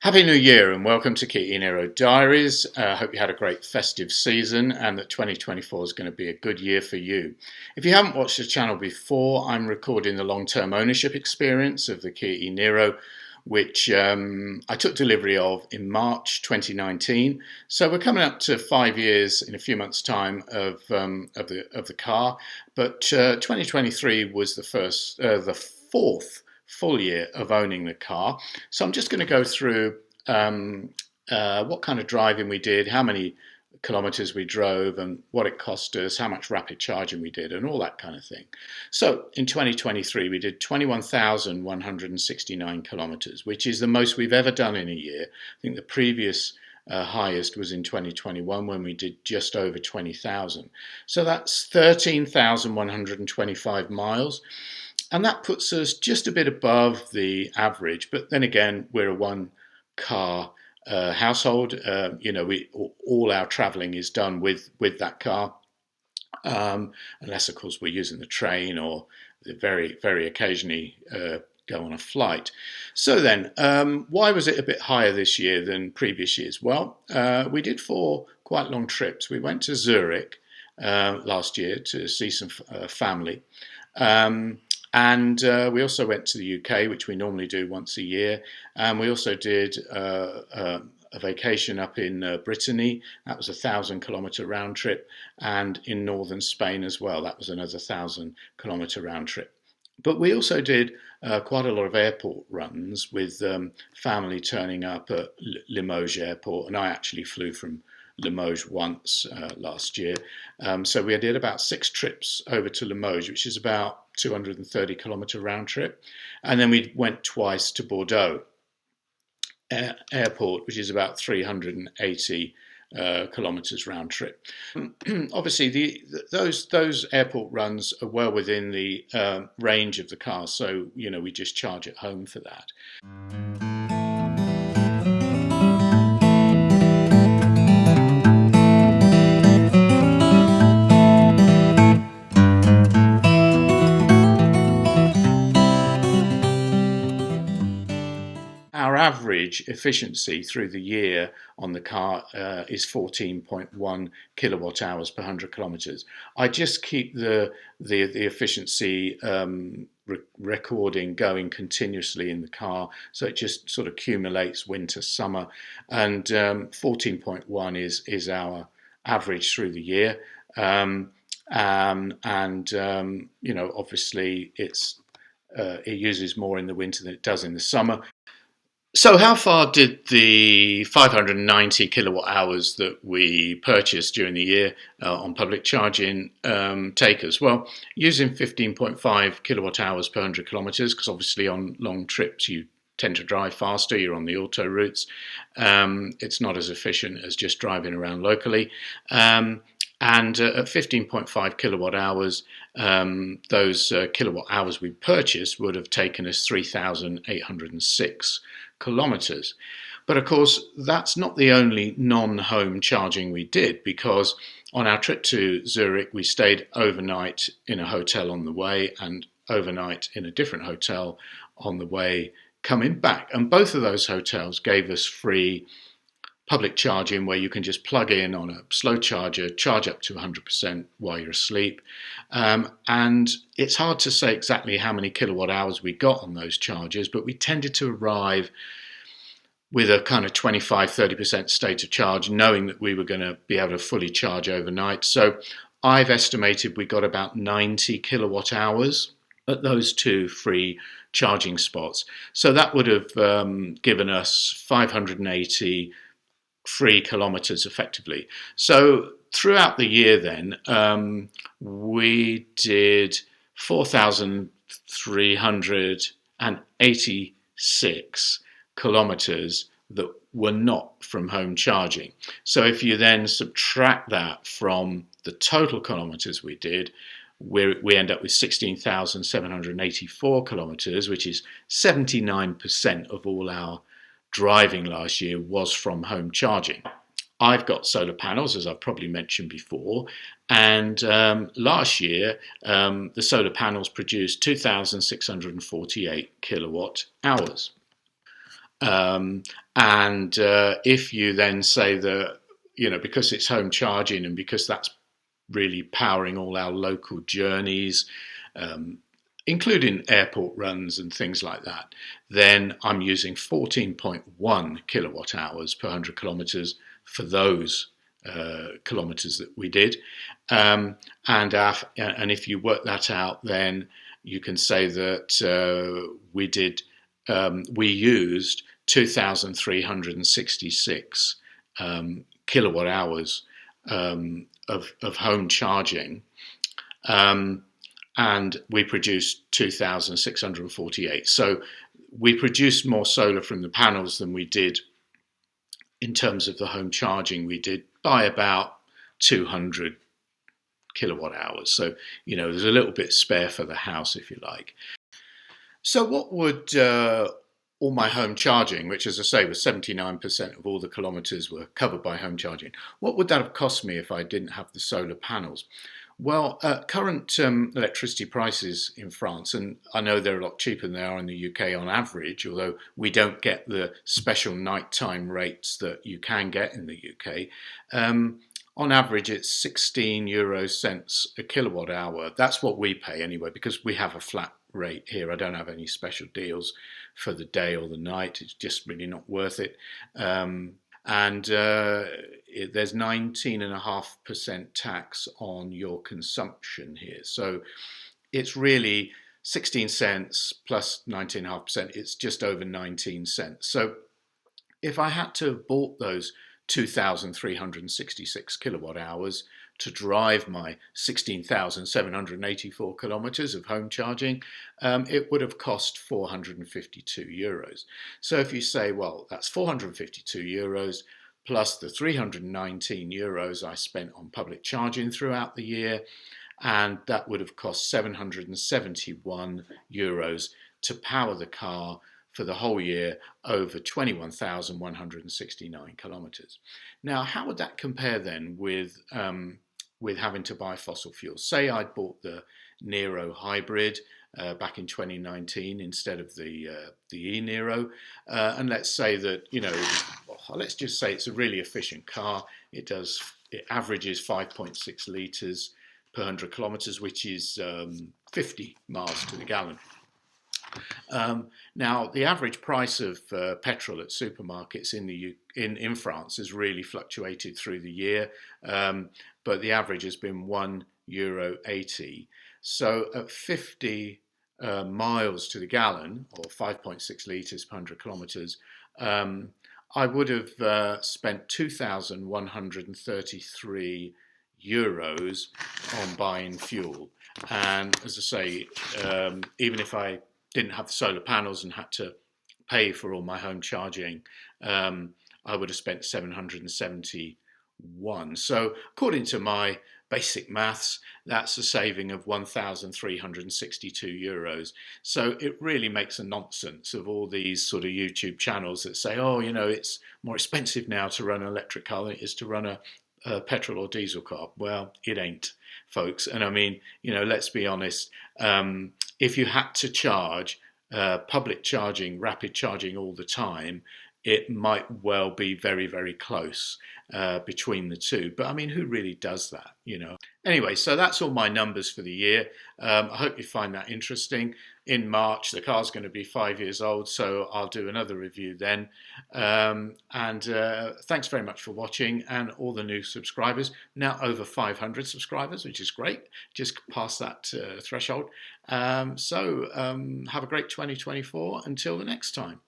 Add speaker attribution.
Speaker 1: Happy New Year and welcome to e-Niro Diaries. Hope you had a great festive season and that 2024 is going to be a good year for you. If you haven't watched the channel before, I'm recording the long-term ownership experience of the Kia e-Niro, which I took delivery of in March 2019. So we're coming up to 5 years in a few months' time of the car. But 2023 was the fourth full year of owning the car. So I'm just going to go through what kind of driving we did, how many kilometers we drove and what it cost us, how much rapid charging we did and all that kind of thing. So in 2023 we did 21,169 kilometers, which is the most we've ever done in a year. I think the previous highest was in 2021 when we did just over 20,000. So that's 13,125 miles. And that puts us just a bit above the average. But then again, we're a one-car household. All our travelling is done with that car, unless, of course, we're using the train or very, very occasionally go on a flight. So then, why was it a bit higher this year than previous years? Well, we did 4 quite long trips. We went to Zurich last year to see some family. And we also went to the UK, which we normally do once a year. And we also did a vacation up in Brittany. That was a 1,000-kilometre round trip. And in northern Spain as well. That was another 1,000-kilometre round trip. But we also did quite a lot of airport runs with family turning up at Limoges Airport. And I actually flew from Limoges once last year. So we did about 6 trips over to Limoges, which is about 230-kilometre round trip. And then we went twice to Bordeaux Airport, which is about 380 kilometres round trip. Obviously, those airport runs are well within the range of the car, so we just charge at home for that. Our average efficiency through the year on the car is 14.1 kilowatt hours per 100 kilometers. I just keep the efficiency recording going continuously in the car, so it just sort of accumulates winter, summer, and 14.1 is our average through the year. Obviously it uses more in the winter than it does in the summer. So how far did the 590 kilowatt hours that we purchased during the year on public charging take us? Well, using 15.5 kilowatt hours per 100 kilometres, because obviously on long trips you tend to drive faster, you're on the auto routes. It's not as efficient as just driving around locally. And at 15.5 kilowatt hours, those kilowatt hours we purchased would have taken us 3,806 kilometres. But of course, that's not the only non-home charging we did, because on our trip to Zurich, we stayed overnight in a hotel on the way and overnight in a different hotel on the way coming back. And both of those hotels gave us free public charging where you can just plug in on a slow charger, charge up to 100% while you're asleep. And it's hard to say exactly how many kilowatt hours we got on those chargers, but we tended to arrive with a kind of 25-30% state of charge, knowing that we were going to be able to fully charge overnight. So I've estimated we got about 90 kilowatt hours at those 2 free charging spots. So that would have given us 580 free kilometres effectively. So throughout the year then, we did 4,386 kilometres that were not from home charging. So if you then subtract that from the total kilometres we did, we end up with 16,784 kilometres, which is 79% of all our driving last year was from home charging. I've got solar panels, as I've probably mentioned before, and last year the solar panels produced 2,648 kilowatt hours. Um, and if you then say that, because it's home charging and because that's really powering all our local journeys, um, including airport runs and things like that, then I'm using 14.1 kilowatt hours per 100 kilometres for those kilometres that we did. And if you work that out, then you can say that we used 2,366 kilowatt hours of home charging, and we produced 2,648. So we produced more solar from the panels than we did in terms of the home charging. We did by about 200 kilowatt hours. So, there's a little bit spare for the house, if you like. So what would all my home charging, which, as I say, was 79% of all the kilometres were covered by home charging, what would that have cost me if I didn't have the solar panels? Well, current electricity prices in France, and I know they're a lot cheaper than they are in the UK on average, although we don't get the special nighttime rates that you can get in the UK. On average, it's 16 euro cents a kilowatt hour. That's what we pay anyway, because we have a flat rate here. I don't have any special deals for the day or the night. It's just really not worth it. And there's 19.5% tax on your consumption here. So it's really 16 cents plus 19.5%. It's just over 19 cents. So if I had to have bought those 2,366 kilowatt hours to drive my 16,784 kilometres of home charging, it would have cost 452 euros. So if you say, well, that's 452 euros plus the 319 euros I spent on public charging throughout the year, and that would have cost 771 euros to power the car for the whole year over 21,169 kilometres. Now, how would that compare then with having to buy fossil fuels? Say I'd bought the e-Niro hybrid back in 2019 instead of the e-Niro, and let's say that let's just say it's a really efficient car. It averages 5.6 litres per 100 kilometres, which is 50 miles to the gallon. Now, the average price of petrol at supermarkets in France has really fluctuated through the year, but the average has been €1.80. So at 50 miles to the gallon, or 5.6 litres per 100 kilometres, I would have spent 2,133 euros on buying fuel. And as I say, even if I didn't have the solar panels and had to pay for all my home charging, I would have spent 771. So according to my basic maths, that's a saving of 1,362 euros. So it really makes a nonsense of all these sort of YouTube channels that say, oh, it's more expensive now to run an electric car than it is to run a petrol or diesel car. Well, it ain't, folks. And I mean, let's be honest. If you had to charge public charging, rapid charging all the time, it might well be very, very close between the two. But I mean, who really does that, Anyway, so that's all my numbers for the year. I hope you find that interesting. In March, the car's going to be 5 years old, so I'll do another review then. And thanks very much for watching, and all the new subscribers. Now over 500 subscribers, which is great. Just past that threshold. So have a great 2024 until the next time.